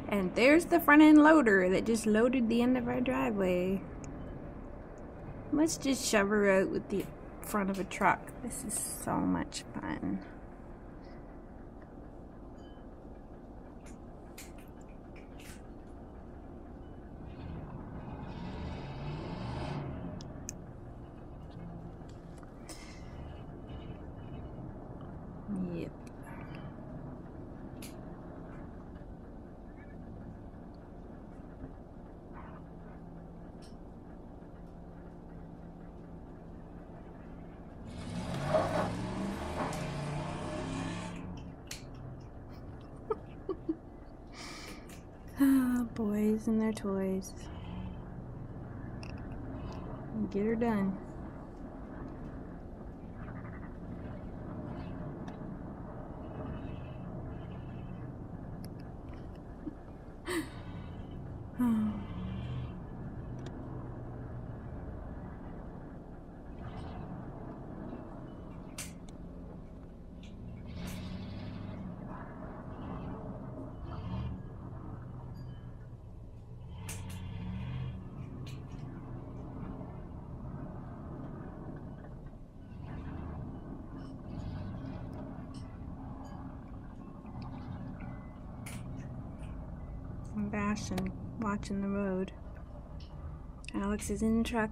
And there's the front end loader that just loaded the end of our driveway. Let's just shove her out with the front of a truck. This is so much fun. Yep. Oh, boys and their toys. Get her done. Oh. I'm bashing, watching the road. Alex is in the truck.